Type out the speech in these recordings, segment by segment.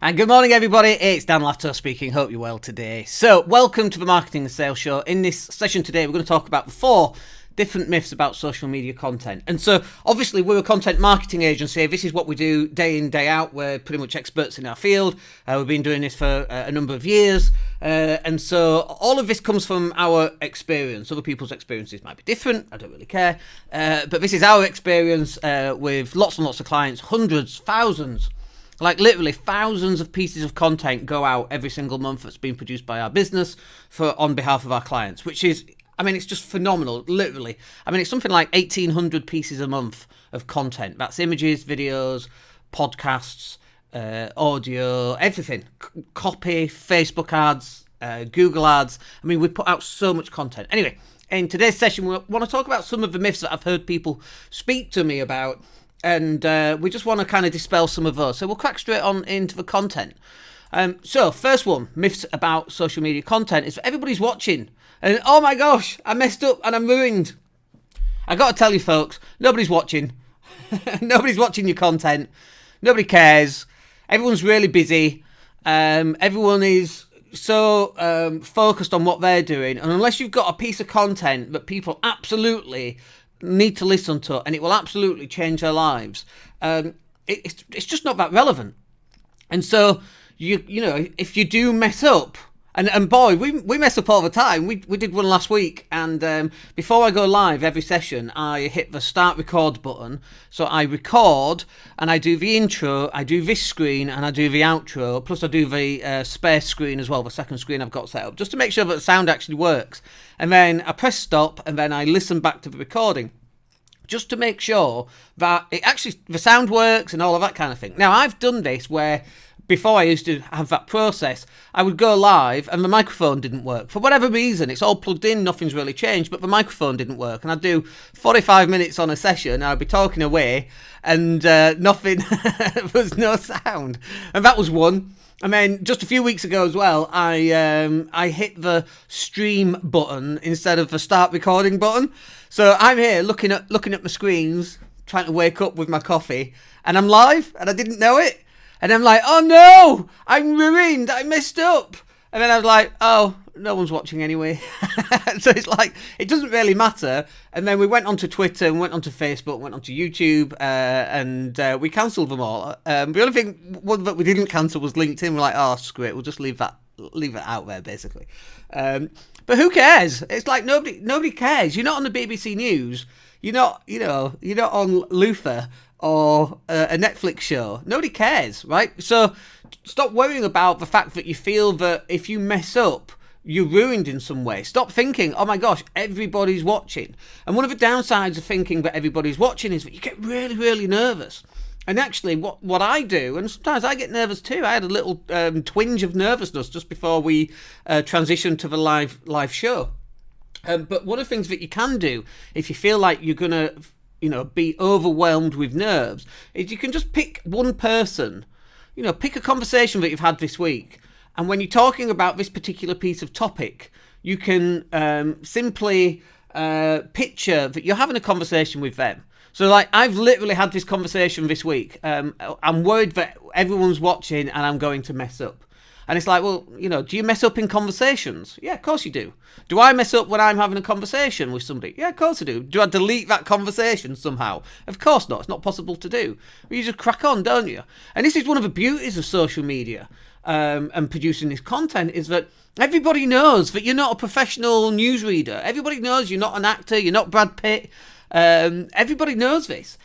And good morning, everybody. It's Dan Latto speaking. Hope you're well today. So, welcome to the Marketing and Sales Show. In this session today, we're going to talk about 4 different myths about social media content. And so, obviously, we're a content marketing agency. This is what we do day in, day out. We're pretty much experts in our field. We've been doing this for a number of years. And so, all of this comes from our experience. Other people's experiences might be different. I don't really care. But this is our experience with lots and lots of clients, hundreds, thousands. Like literally thousands of pieces of content go out every single month that's been produced by our business on behalf of our clients, which is, it's just phenomenal, literally. It's something like 1,800 pieces a month of content. That's images, videos, podcasts, audio, everything. Copy, Facebook ads, Google ads. We put out so much content. Anyway, in today's session, we want to talk about some of the myths that I've heard people speak to me about. And we just want to kind of dispel some of those. So we'll crack straight on into the content. So first one, myths about social media content is that everybody's watching. And oh my gosh, I messed up and I'm ruined. I got to tell you folks, nobody's watching. Nobody's watching your content. Nobody cares. Everyone's really busy. Everyone is so focused on what they're doing. And unless you've got a piece of content that people absolutely need to listen to, and it will absolutely change their lives, it's just not that relevant. And so you know, if you do mess up, and boy, we mess up all the time. We did one last week, and before I go live every session, I hit the start record button. So I record and I do the intro, I do this screen, and I do the outro, plus I do the spare screen as well, the second screen I've got set up, just to make sure that the sound actually works. And then I press stop, and then I listen back to the recording, just to make sure that the sound works and all of that kind of thing. Now, I've done this where before I used to have that process, I would go live and the microphone didn't work. For whatever reason, it's all plugged in, nothing's really changed, but the microphone didn't work. And I'd do 45 minutes on a session, and I'd be talking away, and nothing, there was no sound. And that was one. And then just a few weeks ago as well, I hit the stream button instead of the start recording button. So I'm here looking at my screens, trying to wake up with my coffee, and I'm live, and I didn't know it. And I'm like, oh no, I'm ruined, I messed up. And then I was like, oh, no one's watching anyway. So it's like, it doesn't really matter. And then we went onto Twitter, and went onto Facebook, went onto YouTube, and we cancelled them all. The only one that we didn't cancel was LinkedIn. We're like, oh, screw it, we'll just leave it out there, basically. But who cares? It's like nobody cares. You're not on the BBC News. You're not on Luther or a Netflix show. Nobody cares, right? So stop worrying about the fact that you feel that if you mess up, you're ruined in some way. Stop thinking, oh my gosh, everybody's watching. And one of the downsides of thinking that everybody's watching is that you get really, really nervous. And actually, what I do, and sometimes I get nervous too. I had a little twinge of nervousness just before we transitioned to the live show. But one of the things that you can do if you feel like you're gonna, be overwhelmed with nerves, is you can just pick one person. Pick a conversation that you've had this week, and when you're talking about this particular piece of topic, you can simply picture that you're having a conversation with them. So, like, I've literally had this conversation this week. I'm worried that everyone's watching and I'm going to mess up. And it's like, well, do you mess up in conversations? Yeah, of course you do. Do I mess up when I'm having a conversation with somebody? Yeah, of course I do. Do I delete that conversation somehow? Of course not. It's not possible to do. You just crack on, don't you? And this is one of the beauties of social media and producing this content, is that everybody knows that you're not a professional newsreader. Everybody knows you're not an actor. You're not Brad Pitt. Everybody knows this.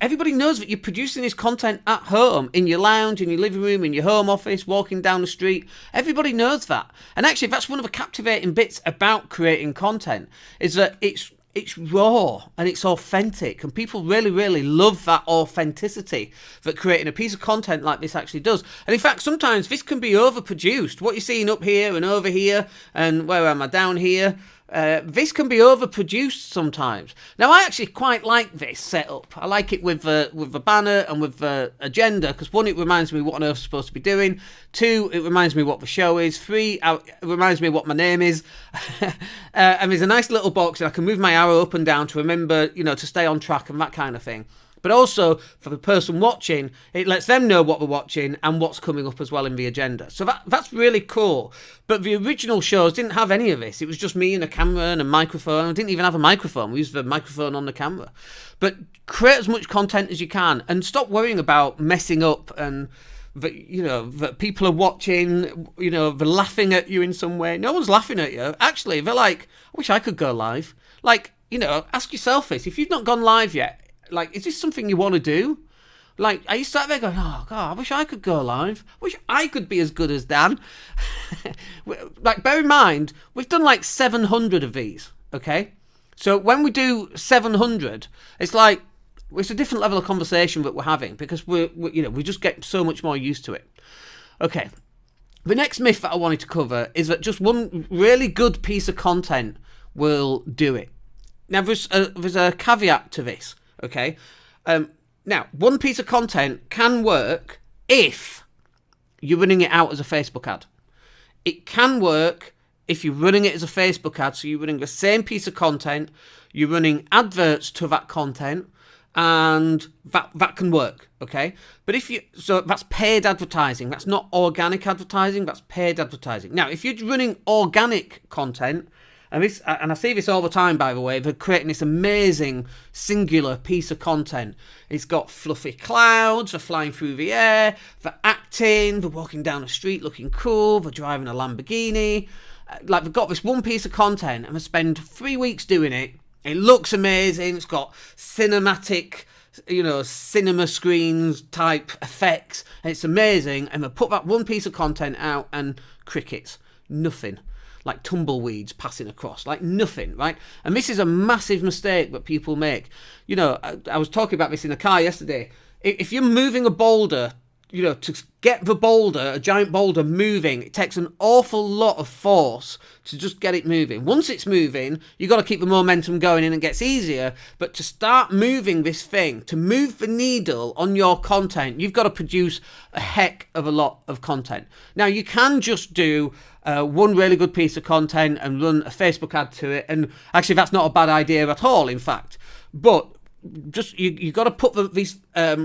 Everybody knows that you're producing this content at home, in your lounge, in your living room, in your home office, walking down the street. Everybody knows that. And actually, that's one of the captivating bits about creating content, is that it's raw and it's authentic, and people really, really love that authenticity that creating a piece of content like this actually does. And in fact, sometimes this can be overproduced. What you're seeing up here and over here, and where am I, down here, this can be overproduced sometimes. Now, I actually quite like this setup. I like it with the banner and with the agenda, because 1, it reminds me what on earth I'm supposed to be doing. 2, it reminds me what the show is. 3, it reminds me what my name is. And there's a nice little box, and I can move my arrow up and down to remember, to stay on track and that kind of thing. But also, for the person watching, it lets them know what we're watching and what's coming up as well in the agenda. So that's really cool. But the original shows didn't have any of this. It was just me and a camera and a microphone. I didn't even have a microphone. We used the microphone on the camera. But create as much content as you can and stop worrying about messing up and that people are watching, they're laughing at you in some way. No one's laughing at you. Actually, they're like, I wish I could go live. Like, ask yourself this. If you've not gone live yet, like, is this something you want to do? Like, are you sat there going, oh, God, I wish I could go live. I wish I could be as good as Dan. Like, bear in mind, we've done like 700 of these, okay? So when we do 700, it's like, it's a different level of conversation that we're having because we just get so much more used to it. Okay. The next myth that I wanted to cover is that just one really good piece of content will do it. Now, there's a caveat to this, okay? Now, one piece of content can work if you're running it out as a Facebook ad. It can work if you're running it as a Facebook ad, so you're running the same piece of content, you're running adverts to that content, and that can work, okay? But so that's paid advertising. That's not organic advertising. That's paid advertising. Now, if you're running organic content, and I see this all the time, by the way, they're creating this amazing singular piece of content. It's got fluffy clouds, they're flying through the air, they're acting, they're walking down the street looking cool, they're driving a Lamborghini. Like, they've got this one piece of content and they spend 3 weeks doing it. It looks amazing. It's got cinematic, cinema screens type effects. It's amazing. And they put that one piece of content out and crickets. Nothing. Like tumbleweeds passing across. Like nothing, right? And this is a massive mistake that people make. I was talking about this in the car yesterday. If you're moving a boulder, to get the boulder, a giant boulder moving, it takes an awful lot of force to just get it moving. Once it's moving, you've got to keep the momentum going and it gets easier. But to start moving this thing, to move the needle on your content, you've got to produce a heck of a lot of content. Now, you can just do one really good piece of content and run a Facebook ad to it. And actually, that's not a bad idea at all, in fact. But just you got to put these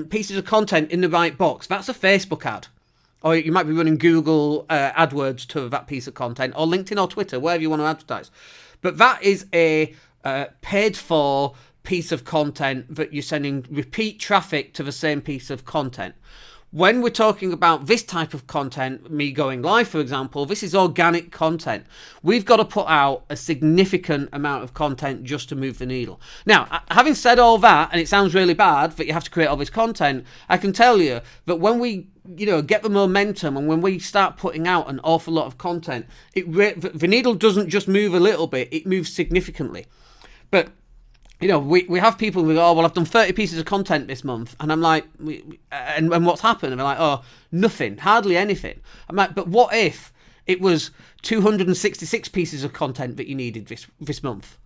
pieces of content in the right box. That's a Facebook ad, or you might be running Google AdWords to that piece of content, or LinkedIn or Twitter, wherever you want to advertise. But that is a paid for piece of content that you're sending repeat traffic to the same piece of content. When we're talking about this type of content, me going live, for example, this is organic content. We've got to put out a significant amount of content just to move the needle. Now, having said all that, and it sounds really bad that you have to create all this content, I can tell you that when we get the momentum and when we start putting out an awful lot of content, the needle doesn't just move a little bit, it moves significantly. But we have people who go, oh, well, I've done 30 pieces of content this month. And I'm like, and what's happened? And they're like, oh, nothing, hardly anything. I'm like, but what if it was 266 pieces of content that you needed this month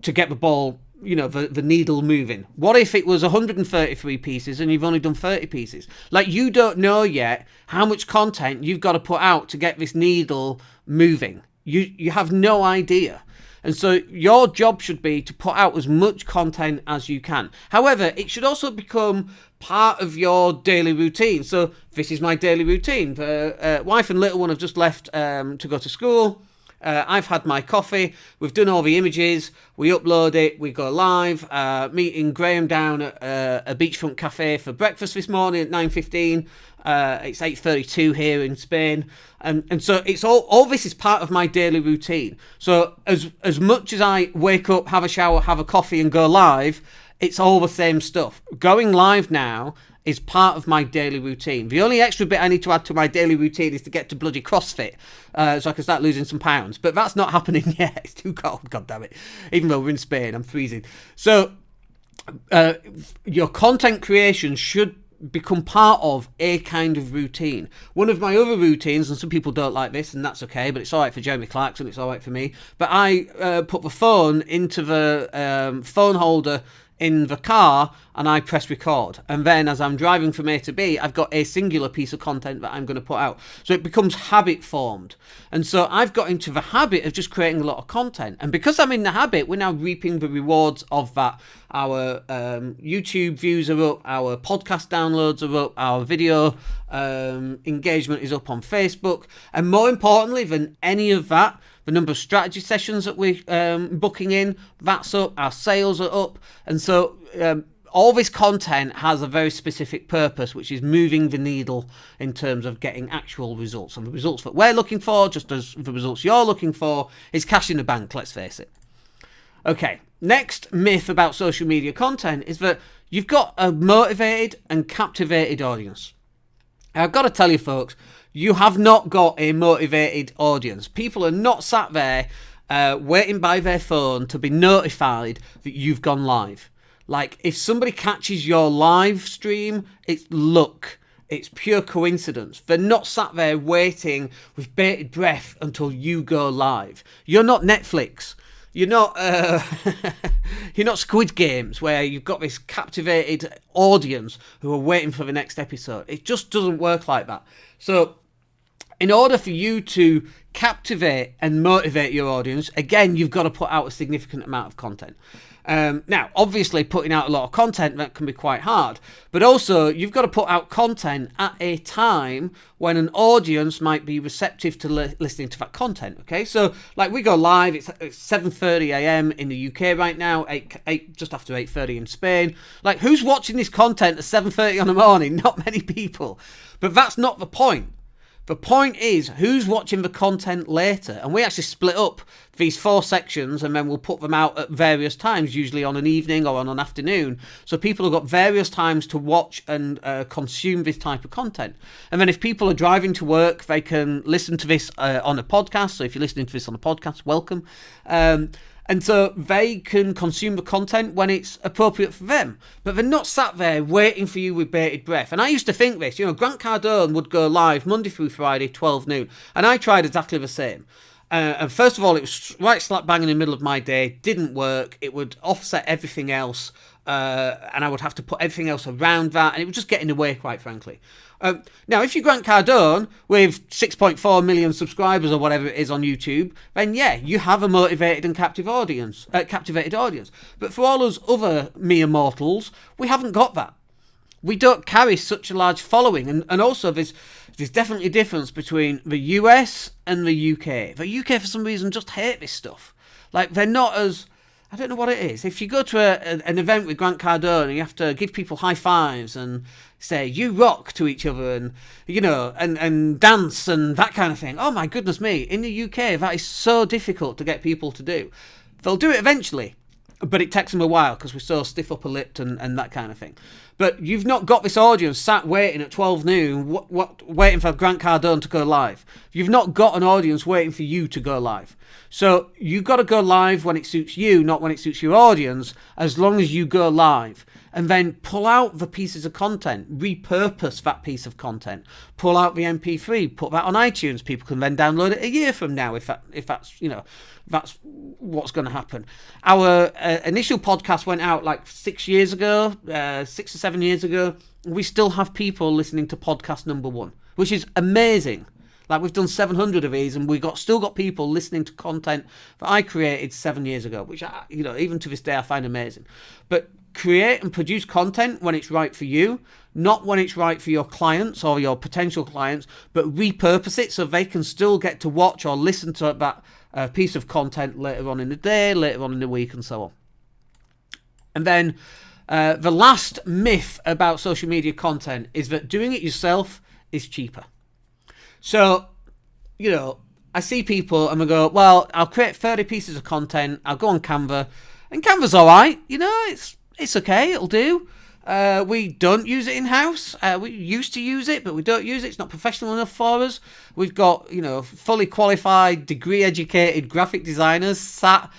to get the ball, the needle moving? What if it was 133 pieces and you've only done 30 pieces? Like, you don't know yet how much content you've got to put out to get this needle moving. You have no idea. And so your job should be to put out as much content as you can. However, it should also become part of your daily routine. So this is my daily routine. The wife and little one have just left to go to school. I've had my coffee. We've done all the images. We upload it. We go live. Meeting Graham down at a beachfront cafe for breakfast this morning at 9:15. It's 8:32 here in Spain. And so it's all this is part of my daily routine. So as much as I wake up, have a shower, have a coffee and go live, it's all the same stuff. Going live now is part of my daily routine. The only extra bit I need to add to my daily routine is to get to bloody CrossFit, so I can start losing some pounds. But that's not happening yet. It's too cold, God damn it. Even though we're in Spain, I'm freezing. So your content creation should become part of a kind of routine. One of my other routines, and some people don't like this, and that's okay, but it's all right for Jeremy Clarkson, it's all right for me, but I put the phone into the phone holder in the car and I press record. And then as I'm driving from A to B, I've got a singular piece of content that I'm going to put out. So it becomes habit formed. And so I've got into the habit of just creating a lot of content. And because I'm in the habit, we're now reaping the rewards of that. Our YouTube views are up, our podcast downloads are up, our video engagement is up on Facebook. And more importantly than any of that, the number of strategy sessions that we're booking in, that's up, our sales are up. And so all this content has a very specific purpose, which is moving the needle in terms of getting actual results. And the results that we're looking for, just as the results you're looking for, is cash in the bank, let's face it. Okay, next myth about social media content is that you've got a motivated and captivated audience. I've got to tell you, folks, you have not got a motivated audience. People are not sat there waiting by their phone to be notified that you've gone live. Like, if somebody catches your live stream, it's luck. It's pure coincidence. They're not sat there waiting with bated breath until you go live. You're not Netflix. You're not you're not Squid Games, where you've got this captivated audience who are waiting for the next episode. It just doesn't work like that. So in order for you to captivate and motivate your audience, again, you've got to put out a significant amount of content. Now, obviously, putting out a lot of content, that can be quite hard. But also, you've got to put out content at a time when an audience might be receptive to listening to that content, okay? So, like, we go live, it's 7:30 a.m. in the UK right now, 8 just after 8:30 in Spain. Like, who's watching this content at 7:30 in the morning? Not many people. But that's not the point. The point is who's watching the content later. And we actually split up these 4 sections and then we'll put them out at various times, usually on an evening or on an afternoon. So people have got various times to watch and consume this type of content. And then if people are driving to work, they can listen to this on a podcast. So if you're listening to this on a podcast, welcome. And so they can consume the content when it's appropriate for them. But they're not sat there waiting for you with bated breath. And I used to think this, Grant Cardone would go live Monday through Friday, 12 noon. And I tried exactly the same. And first of all, it was right slap bang in the middle of my day. Didn't work. It would offset everything else. And I would have to put everything else around that. And it would just get in the way, quite frankly. Now, if you're Grant Cardone with 6.4 million subscribers or whatever it is on YouTube, then yeah, you have a motivated and captivated audience. But for all us other mere mortals, we haven't got that. We don't carry such a large following. And also there's definitely a difference between the US and the UK. The UK, for some reason, just hate this stuff. Like, they're not as... I don't know what it is. If you go to an event with Grant Cardone and you have to give people high fives and say, you rock to each other and, and dance and that kind of thing. Oh my goodness me. In the UK, that is so difficult to get people to do. They'll do it eventually, but it takes them a while because we're so stiff upper lipped and that kind of thing. But you've not got this audience sat waiting at 12 noon, waiting for Grant Cardone to go live. You've not got an audience waiting for you to go live. So you've got to go live when it suits you, not when it suits your audience, as long as you go live. And then pull out the pieces of content, repurpose that piece of content, pull out the MP3, put that on iTunes. People can then download it a year from now if that's that's what's going to happen. Our initial podcast went out like 6 years ago, 6 or 7 years ago. We still have people listening to podcast number 1, which is amazing. Like, we've done 700 of these and still got people listening to content that I created 7 years ago, which, even to this day I find amazing. But create and produce content when it's right for you, not when it's right for your clients or your potential clients, but repurpose it so they can still get to watch or listen to that piece of content later on in the day, later on in the week, and so on. And then the last myth about social media content is that doing it yourself is cheaper. So, I see people and we go, well, I'll create 30 pieces of content, I'll go on Canva, and Canva's all right, it's okay, it'll do. We don't use it in-house. We used to use it, but we don't use it. It's not professional enough for us. We've got, fully qualified, degree-educated graphic designers sat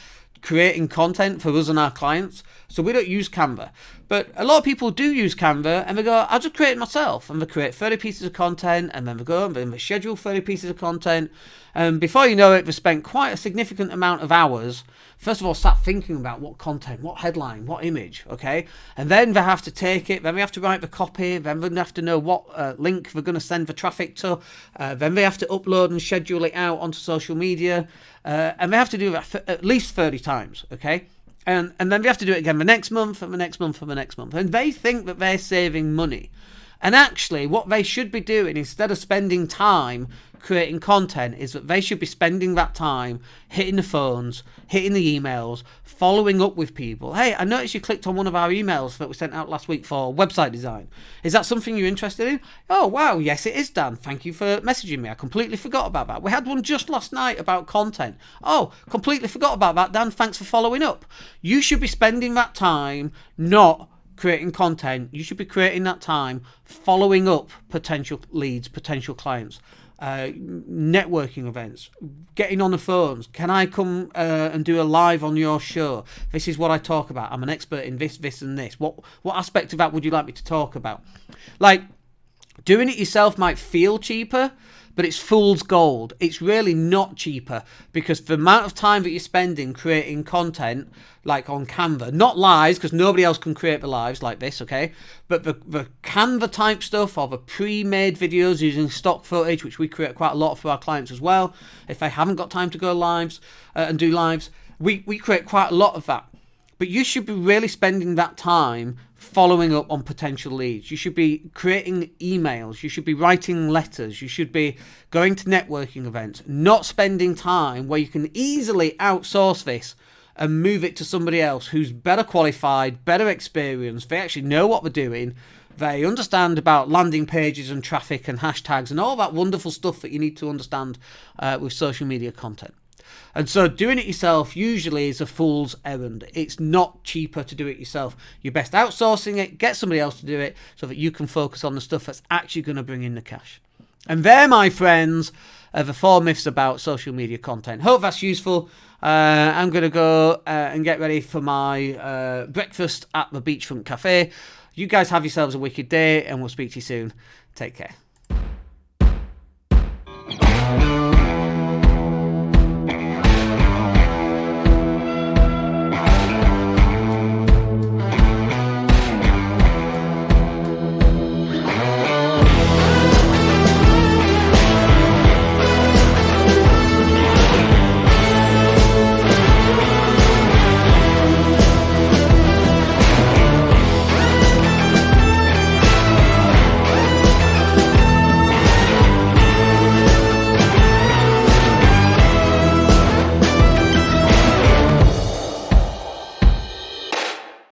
creating content for us and our clients. So we don't use Canva. But a lot of people do use Canva, and they go, I'll just create it myself. And they create 30 pieces of content, and then they go and they schedule 30 pieces of content. And before you know it, they've spent quite a significant amount of hours, first of all, sat thinking about what content, what headline, what image, okay? And then they have to take it, then they have to write the copy, then they have to know what link they're going to send the traffic to, then they have to upload and schedule it out onto social media, and they have to do that at least 30 times, okay? And then they have to do it again the next month, and the next month, and the next month. And they think that they're saving money. And actually, what they should be doing, instead of spending time creating content, is that they should be spending that time hitting the phones, hitting the emails, following up with people. Hey, I noticed you clicked on one of our emails that we sent out last week for website design. Is that something you're interested in? Oh, wow, yes, it is, Dan. Thank you for messaging me. I completely forgot about that. We had one just last night about content. Oh, completely forgot about that, Dan. Thanks for following up. You should be spending that time not creating content. You should be creating that time following up potential leads, potential clients, networking events, getting on the phones. Can I come and do a live on your show? This is what I talk about. I'm an expert in this, this, and this. What aspect of that would you like me to talk about? Like, doing it yourself might feel cheaper, but it's fool's gold. It's really not cheaper, because the amount of time that you're spending creating content, like on Canva, not lives, because nobody else can create the lives like this, okay? But the Canva type stuff, or the pre-made videos using stock footage, which we create quite a lot for our clients as well. If they haven't got time to go lives and do lives, we create quite a lot of that. But you should be really spending that time following up on potential leads. You should be creating emails. You should be writing letters. You should be going to networking events, not spending time where you can easily outsource this and move it to somebody else who's better qualified, better experienced. They actually know what they're doing. They understand about landing pages and traffic and hashtags and all that wonderful stuff that you need to understand with social media content. And so doing it yourself usually is a fool's errand. It's not cheaper to do it yourself. You're best outsourcing it, get somebody else to do it so that you can focus on the stuff that's actually going to bring in the cash. And there, my friends, are the 4 myths about social media content. Hope that's useful. I'm going to go and get ready for my breakfast at the Beachfront Cafe. You guys have yourselves a wicked day, and we'll speak to you soon. Take care.